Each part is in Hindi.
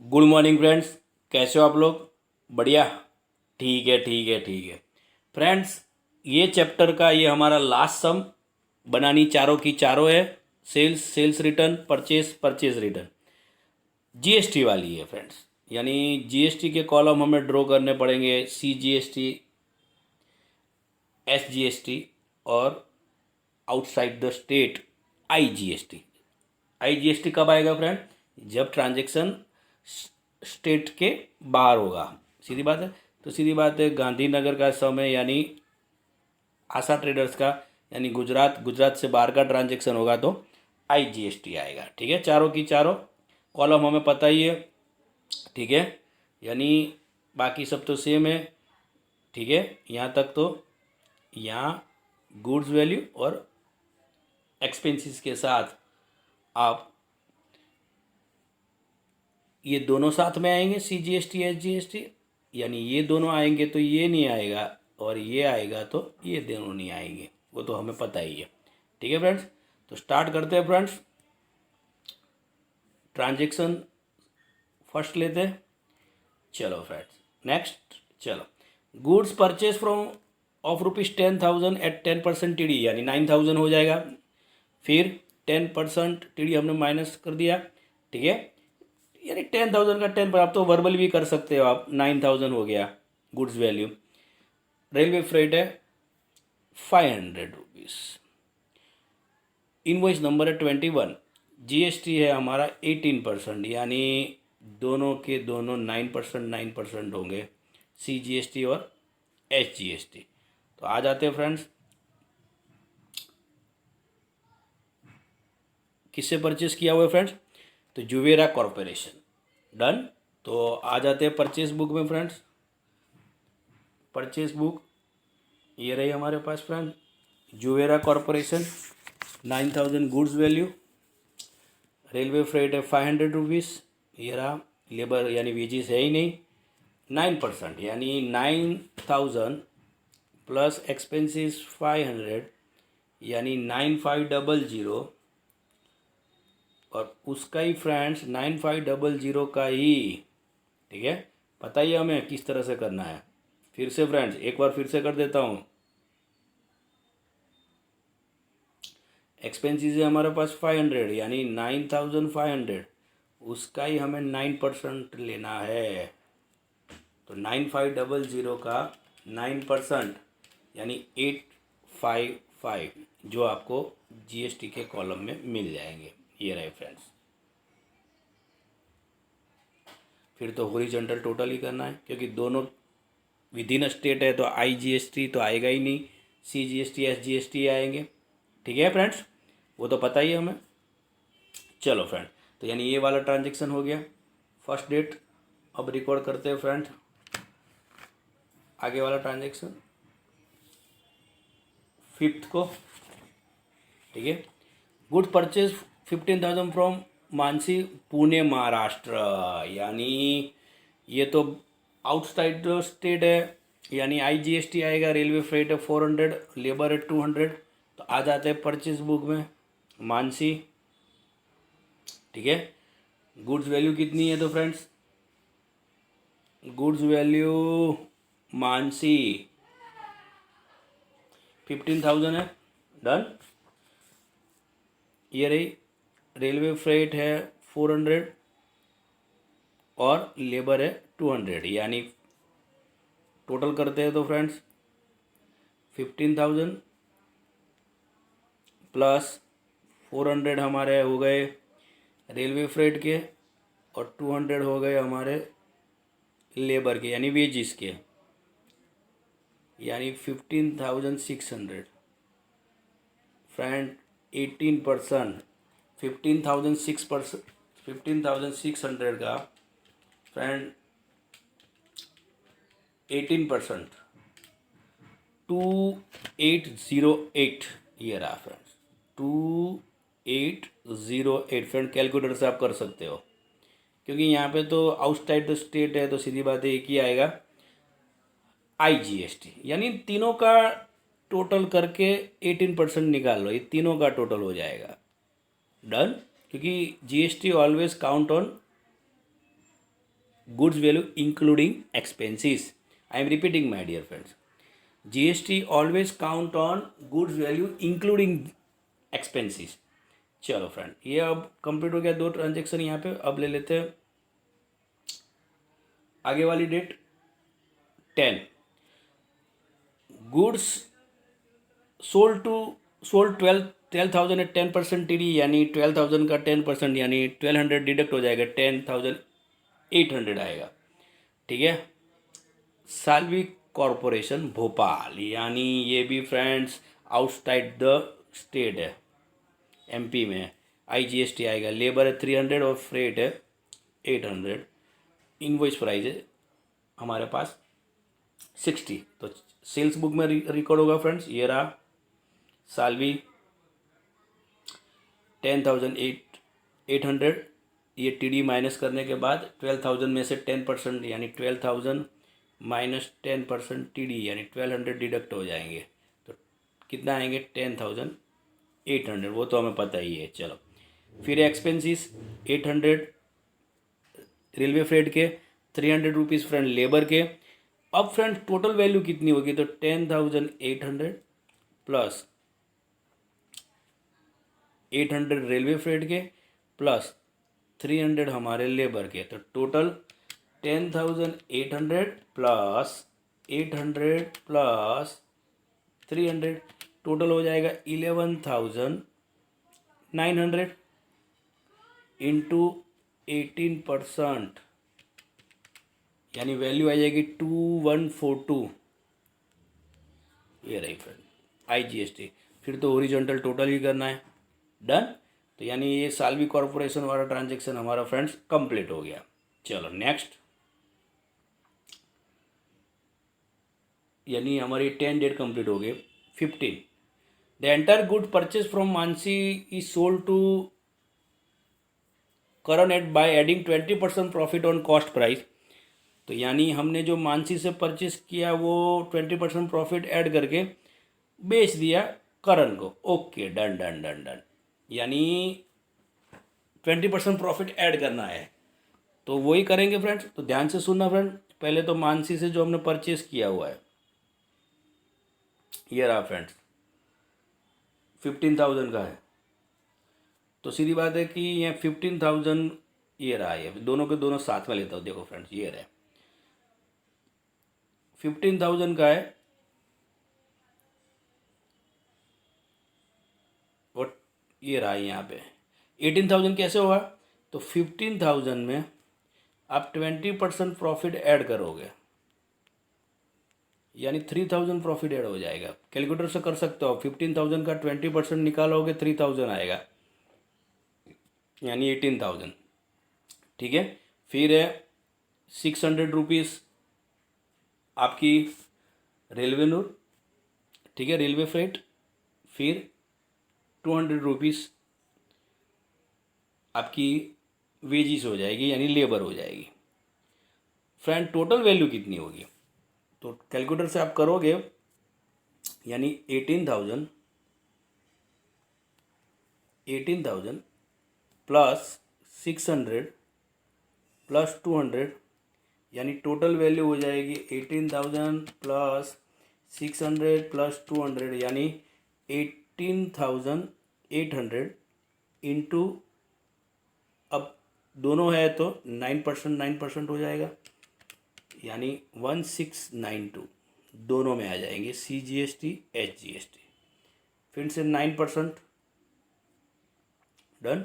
Good morning friends. कैसे हो आप लोग? बढ़िया। ठीक है ठीक है ठीक है फ्रेंड्स, ये चैप्टर का ये हमारा लास्ट सम बनानी चारों की चारों है। Sales sales return, purchase purchase return, GST वाली है फ्रेंड्स। यानी जीएसटी के कॉलम हमें ड्रॉ करने पड़ेंगे, सीजीएसटी, एसजीएसटी और outside the state IGST. IGST कब आएगा फ्रेंड? जब ट्रांजैक्शन स्टेट के बाहर होगा। सीधी बात है। तो सीधी बात है, गांधीनगर का समय यानी आशा ट्रेडर्स का, यानी गुजरात गुजरात से बाहर का ट्रांजैक्शन होगा तो आईजीएसटी आएगा। ठीक है, चारों की चारों कॉलम हमें पता ही है। ठीक है, यानी बाकी सब तो सेम है। ठीक है, यहाँ तक तो यहाँ गुड्स वैल्यू और एक्सपेंसेस के साथ आप ये दोनों साथ में आएंगे, सीजीएसटी एसजीएसटी। यानी ये दोनों आएंगे तो ये नहीं आएगा, और ये आएगा तो ये दोनों नहीं आएंगे, वो तो हमें पता ही है। ठीक है फ्रेंड्स, तो स्टार्ट करते हैं फ्रेंड्स। ट्रांजैक्शन फर्स्ट लेते हैं। चलो फ्रेंड्स, नेक्स्ट चलो। Goods purchase from of ₹10,000 at 10% TD, यानी 9,000 हो जाएगा। फिर 10% टीडी हमने माइनस कर दिया। ठीक है, यानी 10,000 का 10 पर आप तो वर्बल भी कर सकते हो आप। 9,000 हो गया गुड्स वैल्यू। रेलवे फ्रेट है ₹500। इनवॉइस नंबर है 21। जीएसटी है हमारा 18%, यानी दोनों के दोनों 9% 9% होंगे, सीजीएसटी और एसजीएसटी। तो आ जाते हैं फ्रेंड्स, किससे परचेस किया हुआ है फ्रेंड्स? तो जुवेरा कॉरपोरेशन। डन। तो आ जाते हैं परचेस बुक में फ्रेंड्स। परचेस बुक ये रही हमारे पास फ्रेंड, जुवेरा corporation. 9,000 goods value. Railway freight है ₹500। ये रहा। लेबर यानी वेजेस है ही नहीं। 9% यानी 9,000 प्लस एक्सपेंसेस 500, यानी 9,500। और उसका ही फ्रेंड्स 9,500 का ही। ठीक है, पता ही है हमें किस तरह से करना है। फिर से फ्रेंड्स एक बार फिर से कर देता हूँ। एक्सपेंसेस है हमारे पास 500, यानी 9,500, उसका ही हमें 9% लेना है। तो 9,500 का 9% यानी 855, जो आपको जीएसटी के कॉलम में मिल जाएंगे। ये रहे फ्रेंड्स। फिर तो हॉरिजॉन्टल टोटल ही करना है, क्योंकि दोनों विदिन स्टेट है तो आईजीएसटी तो आएगा ही नहीं, सीजीएसटी एसजीएसटी आएंगे। ठीक है फ्रेंड्स, वो तो पता ही है हमें। चलो फ्रेंड, तो यानी ये वाला ट्रांजेक्शन हो गया फर्स्ट डेट। अब रिकॉर्ड करते हैं फ्रेंड आगे वाला ट्रांजेक्शन, फिफ्थ को। ठीक है, good purchase 15,000 from Mansi, Pune Maharashtra. यानी ये तो आउटसाइड स्टेट है, यानी आईजीएसटी आएगा। रेलवे फ्रेट है 400, लेबर है 200। तो आ जाते हैं परचेज बुक में मानसी। ठीक है, गुड्स वैल्यू कितनी है? तो फ्रेंड्स गुड्स वैल्यू मानसी 15,000 है। डन। ये रही। रेलवे फ्रेट है 400 और लेबर है 200, यानी टोटल करते हैं तो फ्रेंड्स 15,000 प्लस 400 हमारे हो गए रेलवे फ्रेट के, और 200 हो गए हमारे लेबर के यानी वेजिस के, यानी 15,600 फ्रेंड। 18%, 15,600 का फ्रेंड 18%, 2,808। ये रहा फ्रेंड्स 2,808 फ्रेंड। कैलकुलेटर से आप कर सकते हो, क्योंकि यहाँ पे तो आउटसाइड द स्टेट है, तो सीधी बात है एक ही आएगा आईजीएसटी। यानी तीनों का टोटल करके 18% निकाल लो, ये तीनों का टोटल हो जाएगा। डन। क्योंकि GST always count on goods value including expenses. I am repeating my dear friends, GST always count on goods value including expenses. चलो फ्रेंड, ये अब कंप्लीट हो गया 2 ट्रांजेक्शन यहाँ पे. अब ले लेते हैं आगे वाली date 10. Goods sold 12,000 at 10% T D, यानी 12,000 का 10% यानी 1,200 डिडक्ट हो जाएगा, 10,800 आएगा. ठीक है. साल्वी कॉरपोरेशन भोपाल, यानी ये भी फ्रेंड्स आउटसाइड द स्टेट है, एमपी में. आईजीएसटी आएगा. लेबर है 300 और फ्रेट है 800. इनवॉइस प्राइस है हमारे पास 60. तो सेल्स बुक में रिकॉर्ड होगा फ्रेंड्स. ये रहा साल्वी 10,800. ये टीडी माइनस करने के बाद 12,000 में से 10% यानी 12,000 माइनस 10% टीडी यानी 1,200 डिडक्ट हो जाएंगे. तो कितना आएंगे 10,800. वो तो हमें पता ही है. चलो फिर एक्सपेंसिस 800 रेलवे फ्रेट के, 300 रुपीज़ फ्रेंड लेबर के. अब फ्रेंड टोटल वैल्यू कितनी होगी, तो 10,800 प्लस 800 रेलवे फ्रेट के प्लस 300 हमारे लेबर के. तो टोटल 10,800 प्लस 800 प्लस 300 टोटल हो जाएगा 11,900 इंटू 18%, यानी वैल्यू आ जाएगी 2142. ये रही फ्रेंड आईजीएसटी. फिर तो ओरिजेंटल टोटल ही करना है. डन. तो यानी ये साल्वी कॉरपोरेशन वाला ट्रांजेक्शन हमारा फ्रेंड्स कंप्लीट हो गया. चलो नेक्स्ट, यानी हमारी 10 डेट कंप्लीट हो गई. 15, the entire good purchase from Mansi is sold to Karan at by adding 20% profit on cost price. तो यानी हमने जो मानसी से परचेज किया वो 20% प्रॉफिट ऐड करके बेच दिया करण को. Okay, done done done done. यानी 20% प्रॉफिट ऐड करना है, तो वही करेंगे फ्रेंड्स. तो ध्यान से सुनना फ्रेंड. पहले तो मानसी से जो हमने परचेज किया हुआ है ये रहा फ्रेंड्स 15,000 का है. तो सीधी बात है कि ये 15,000 ये रहा. ये दोनों के दोनों साथ में लेता हूँ. देखो फ्रेंड्स ये रहे 15,000 का है और ये रहा यहाँ पे 18,000. कैसे होगा, तो 15,000 में आप 20% प्रॉफिट ऐड करोगे यानी 3,000 प्रॉफिट ऐड हो जाएगा. कैलकुलेटर से कर सकते हो. 15,000 का 20% निकालोगे 3,000 आएगा यानी 18,000. ठीक है. फिर है 600 रुपीज़ आपकी रेलवे नूर. ठीक है, रेलवे फ्रेट. फिर 200 रुपीज़ आपकी वेजिस हो जाएगी यानी लेबर हो जाएगी. फ्रेंड टोटल वैल्यू कितनी होगी, तो कैलकुलेटर से आप करोगे यानी 18,000 प्लस 600 प्लस 200 यानी टोटल वैल्यू हो जाएगी 18,000 प्लस 600 प्लस 200 यानी 18,800 इंटू, अब दोनों है तो 9% हो जाएगा यानी 1692 दोनों में आ जाएंगे. CGST HGST. फिर से 9% डन.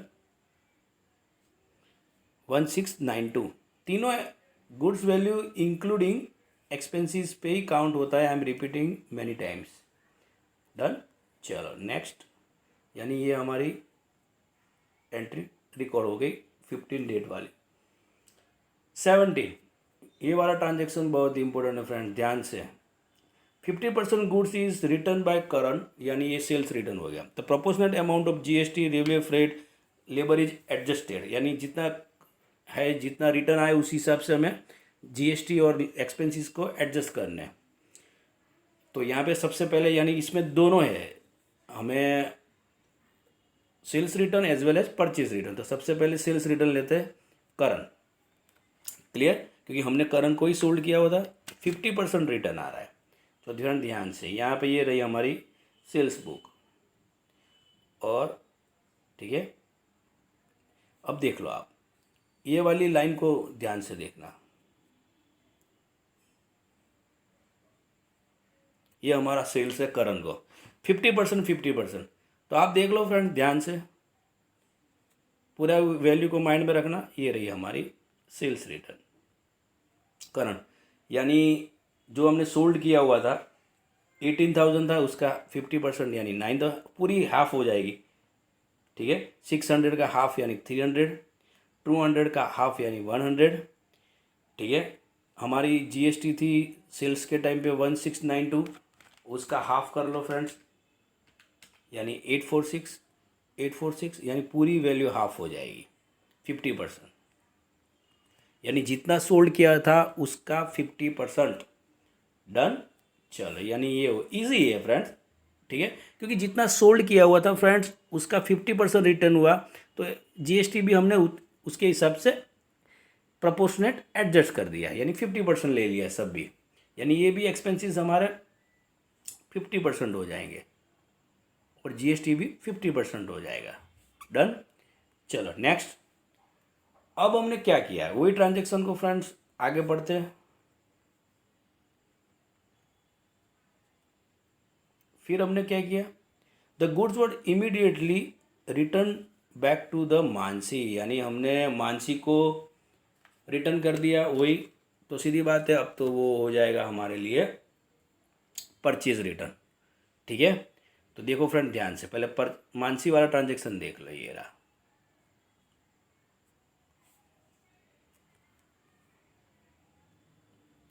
1692 तीनों गुड्स वैल्यू इंक्लूडिंग एक्सपेंसिस पे ही काउंट होता है. आई am repeating many times. Done. चलो नेक्स्ट, यानी ये हमारी एंट्री रिकॉर्ड हो गई 15 डेट वाली. 17, ये वाला ट्रांजेक्शन बहुत इंपॉर्टेंट है फ्रेंड, ध्यान से. 50% गुड्स इज रिटर्न बाय करण, यानी ये सेल्स रिटर्न हो गया. The proportional amount of GST railway freight labour is adjusted, यानी जितना है जितना रिटर्न आए उस हिसाब से हमें जीएसटी और एक्सपेंसिस को एडजस्ट करना है. तो यहाँ पे सबसे पहले यानी इसमें दोनों है, हमें sales return as well as purchase return. तो सबसे पहले सेल्स रिटर्न लेते हैं करण. क्लियर. क्योंकि हमने करंट को ही सोल्ड किया हुआ था, 50% रिटर्न आ रहा है। तो ध्यान से यहाँ पे ये रही हमारी सेल्स बुक, और ठीक है, अब देख लो आप ये वाली लाइन को ध्यान से देखना, ये हमारा सेल्स है करंट को 50%, 50%। तो आप देख लो फ्रेंड ध्यान से, पूरा वैल्यू को माइंड में रखना। ये रही हमारी सेल्स रिटर्न करंट, यानी जो हमने सोल्ड किया हुआ था 18,000 था, उसका 50% यानी 9, तो पूरी हाफ हो जाएगी। ठीक है, 600 का हाफ यानी 300, 200 का हाफ यानी 100। ठीक है, हमारी जीएसटी थी सेल्स के टाइम पे 1692, उसका हाफ कर लो फ्रेंड्स, यानी 846, 846 यानी पूरी वैल्यू हाफ हो जाएगी 50%, यानी जितना सोल्ड किया था उसका 50%। डन। चलो, यानी ये इजी है फ्रेंड्स। ठीक है, क्योंकि जितना सोल्ड किया हुआ था फ्रेंड्स उसका 50% रिटर्न हुआ, तो जीएसटी भी हमने उसके हिसाब से प्रोपोर्शनेट एडजस्ट कर दिया, यानी 50% ले लिया सब भी, यानी ये भी एक्सपेंसेस हमारे 50% हो जाएंगे और जीएसटी भी 50% हो जाएगा। डन। चलो नेक्स्ट, अब हमने क्या किया है वही ट्रांजेक्शन को फ्रेंड्स आगे बढ़ते हैं। फिर हमने क्या किया, the goods were immediately return back to the Mansi, यानी हमने मानसी को रिटर्न कर दिया वही, तो सीधी बात है अब तो वो हो जाएगा हमारे लिए परचेज रिटर्न। ठीक है, तो देखो फ्रेंड ध्यान से, पहले पर मानसी वाला ट्रांजेक्शन देख लो, ये रहा।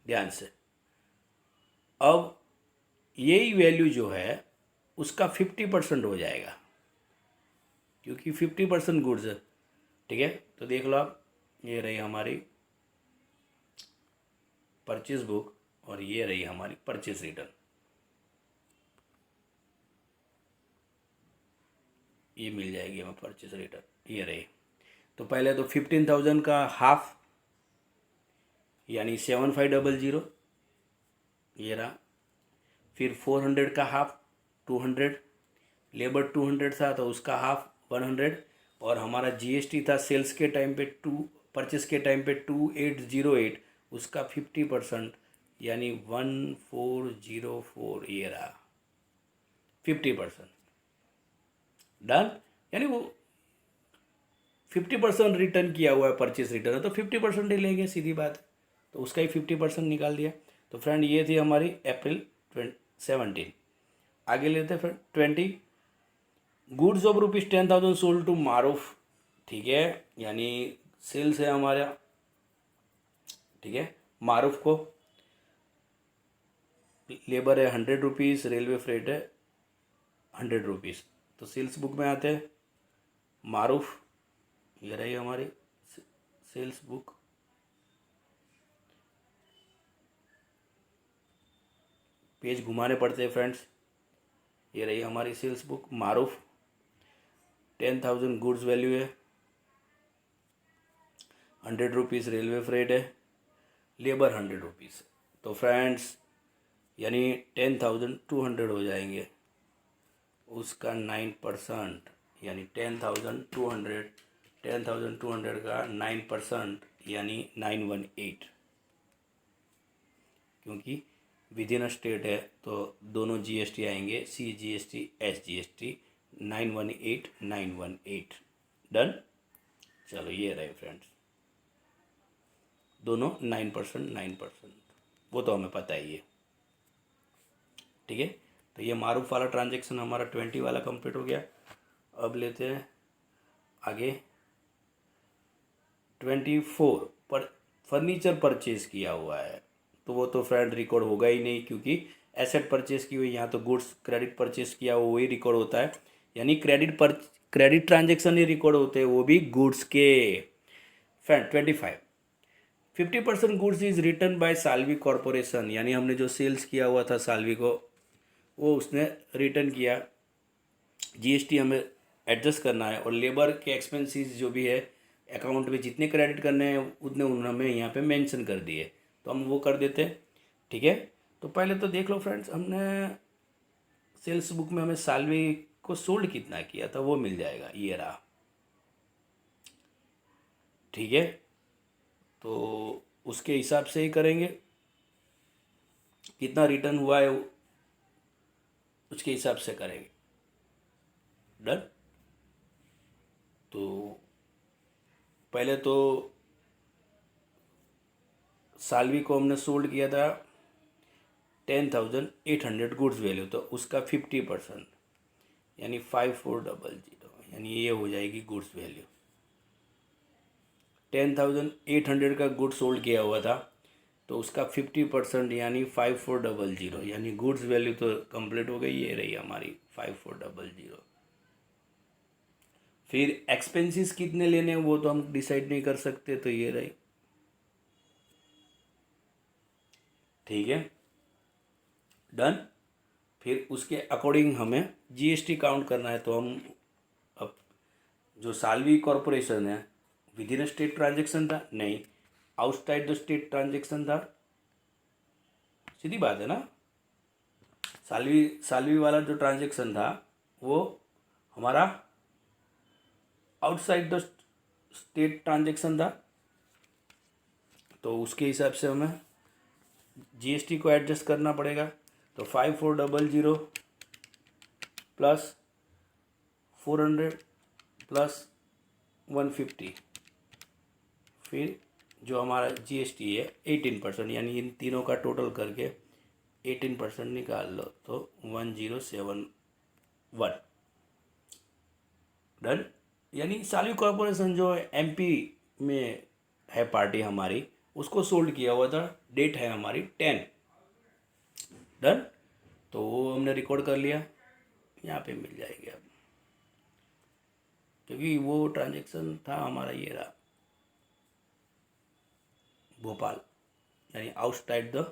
ध्यान से, अब यही वैल्यू जो है उसका 50% हो जाएगा, क्योंकि 50% गुड्स है। ठीक है, तो देख लो आप, ये रही हमारी परचेज बुक और ये रही हमारी परचेज रिटर्न, ये मिल जाएगी हमें परचेज रिटर्न, ये रही। तो पहले तो 15,000 का हाफ यानी 7500, ये रहा। फिर 400 का हाफ 200, लेबर 200 था तो उसका हाफ 100, और हमारा जीएसटी था सेल्स के टाइम पे परचेस के टाइम पे 2808, उसका 50% यानी 1404, ये रहा 50%। डन, यानी वो 50% रिटर्न किया हुआ है, परचेस रिटर्न है तो 50% ही लेंगे, सीधी बात है। तो उसका ही 50% निकाल दिया। तो फ्रेंड ये थी हमारी अप्रैल 17। आगे लेते हैं friend 20, goods of ₹10,000 sold to Maruf. ठीक है, यानी सेल्स है हमारा, ठीक है, मारूफ को, लेबर है ₹100, रेलवे फ्रेट है ₹100। तो सेल्स बुक में आते हैं मारूफ, ये रही हमारी सेल्स बुक। पेज घुमाने पड़ते हैं फ्रेंड्स, ये रही हमारी सेल्स बुक मारूफ, 10,000 गुड्स वैल्यू है, ₹100 रेलवे फ्रेट है, लेबर ₹100। तो फ्रेंड्स यानी 10,200 हो जाएंगे, उसका 9% यानी 10,200, 10,200 का 9% यानी 918, क्योंकि विद इन स्टेट है तो दोनों जीएसटी आएंगे, CGST SGST, 918 918। डन। चलो ये रहे फ्रेंड्स, दोनों 9%, 9%, वो तो हमें पता ही है। ठीक है, तो ये मारूफ वाला ट्रांजेक्शन हमारा 20 वाला कंप्लीट हो गया। अब लेते हैं आगे 24 पर फर्नीचर परचेज किया हुआ है, तो वो तो फ्रेंड रिकॉर्ड होगा ही नहीं, क्योंकि एसेट परचेज की हुई, यहाँ तो गुड्स क्रेडिट परचेज किया हुआ वही रिकॉर्ड होता है, यानी क्रेडिट ट्रांजेक्शन ही रिकॉर्ड होते हैं, वो भी गुड्स के। Friend 25, 50% goods is return by Salvi corporation, यानी हमने जो सेल्स किया हुआ था साल्वी को वो उसने रिटर्न किया, जीएसटी हमें एडजस्ट करना है, और लेबर के एक्सपेंसेस जो भी है अकाउंट में जितने क्रेडिट करने हैं उतने उन्होंने हमें यहाँ पे मेंशन कर दिए, तो हम वो कर देते हैं। ठीक है, तो पहले तो देख लो फ्रेंड्स, हमने सेल्स बुक में हमें सालवी को सोल्ड कितना किया था वो मिल जाएगा, ये रहा। ठीक है, तो उसके हिसाब से ही करेंगे, कितना रिटर्न हुआ है उसके हिसाब से करेंगे। डन। तो पहले तो सालवी को हमने सोल्ड किया था 10,800 गुड्स वैल्यू, तो उसका 50% यानी 5400, यानी ये हो जाएगी गुड्स वैल्यू। 10,800 का गुड सोल्ड किया हुआ था, तो उसका 50% यानी 5400, यानी गुड्स वैल्यू तो कंप्लीट हो गई, ये रही हमारी 5400। फिर एक्सपेंसेस कितने लेने हैं वो तो हम डिसाइड नहीं कर सकते, तो ये रही। ठीक है, डन। फिर उसके अकॉर्डिंग हमें जीएसटी काउंट करना है, तो हम अब जो सालवी कॉरपोरेशन है विद इन स्टेट ट्रांजेक्शन था, नहीं आउटसाइड द स्टेट ट्रांजेक्शन था, सीधी बात है ना। सालवी वाला जो ट्रांजेक्शन था वो हमारा आउटसाइड द स्टेट ट्रांजेक्शन था, तो उसके हिसाब से हमें जीएसटी को एडजस्ट करना पड़ेगा। तो 5400 प्लस 400 प्लस 150, फिर जो हमारा जीएसटी है 18%, यानी इन तीनों का टोटल करके 18% निकाल लो, तो 1071। डन। यानी सालवी कॉरपोरेशन जो एमपी में है पार्टी हमारी, उसको सोल्ड किया हुआ था, डेट है हमारी 10। डन। तो वो हमने रिकॉर्ड कर लिया, यहाँ पे मिल जाएगी अब, क्योंकि वो ट्रांजेक्शन था हमारा, ये रहा भोपाल, यानी आउटसाइड द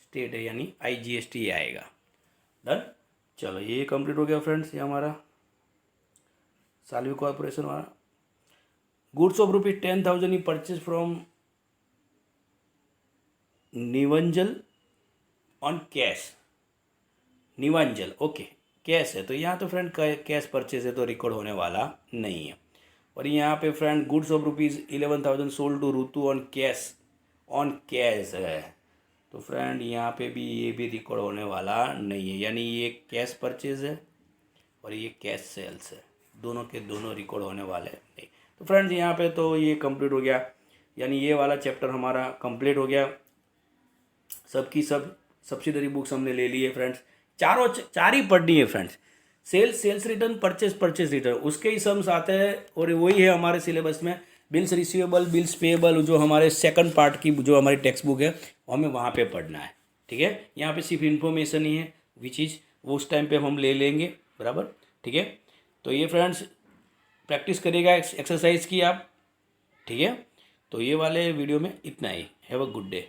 स्टेट है, यानी आईजीएसटी आएगा। डन। चलो ये कंप्लीट हो गया फ्रेंड्स, ये हमारा सालवी कॉर्पोरेशन वाला। गुड्स ऑफ रुपीज 10,000 ही परचेज फ्रॉम निवंजल ऑन कैश। निवंजल ओके, कैश है, तो यहाँ तो फ्रेंड कैश परचेज है, तो रिकॉर्ड होने वाला नहीं है। और यहाँ पे friend goods of rupees 11,000 sold to Ritu on cash है, तो फ्रेंड यहाँ पे भी ये भी रिकॉर्ड होने वाला नहीं है, यानी ये कैश परचेज है और ये कैश सेल्स है, दोनों के दोनों रिकॉर्ड होने वाले नहीं। तो फ्रेंड्स यहाँ पे तो ये कंप्लीट हो गया, यानी ये वाला चैप्टर हमारा कंप्लीट हो गया। सबकी सब सब्सिडरी बुक्स हमने ले ली है फ्रेंड्स, चार ही पढ़नी है friends. Sales return, purchase return, उसके ही सम्स आते हैं, और वही है हमारे सिलेबस में। बिल्स रिसीवेबल, बिल्स पेएबल, जो हमारे सेकंड पार्ट की जो हमारी टेक्स्ट बुक है वो हमें वहाँ पे पढ़ना है। ठीक है, यहाँ पे सिर्फ इन्फॉर्मेशन ही है, विच इज़ वो उस टाइम पे हम ले लेंगे, बराबर। ठीक है, तो ये फ्रेंड्स प्रैक्टिस करिएगा एक्सरसाइज की आप। ठीक है, तो ये वाले वीडियो में इतना ही। Have a good day.